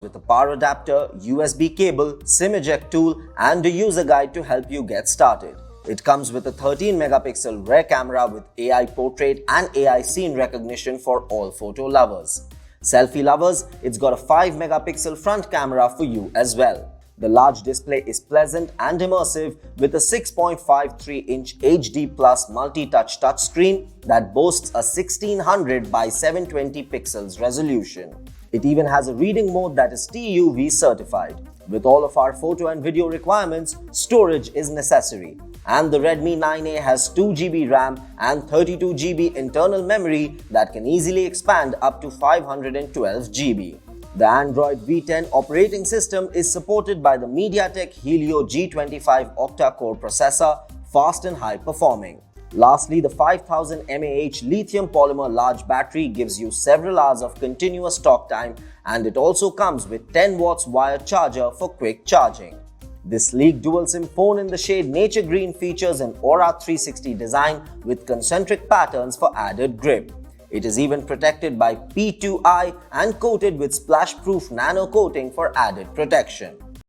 with a power adapter, USB cable, SIM eject tool and a user guide to help you get started. It comes with a 13-megapixel rear camera with AI portrait and AI scene recognition for all photo lovers. Selfie lovers, it's got a 5-megapixel front camera for you as well. The large display is pleasant and immersive with a 6.53-inch HD Plus multi-touch touchscreen that boasts a 1600 by 720 pixels resolution. It even has a reading mode that is TUV certified. With all of our photo and video requirements, storage is necessary. And the Redmi 9A has 2GB RAM and 32GB internal memory that can easily expand up to 512GB. The Android V10 operating system is supported by the Mediatek Helio G35 octa-core processor, fast and high-performing. Lastly, the 5000 mAh lithium-polymer large battery gives you several hours of continuous talk time, and it also comes with 10 watts wired charger for quick charging. This sleek dual-SIM phone in the shade Nature Green features an Aura 360 design with concentric patterns for added grip. It is even protected by P2I and coated with splash-proof nano coating for added protection.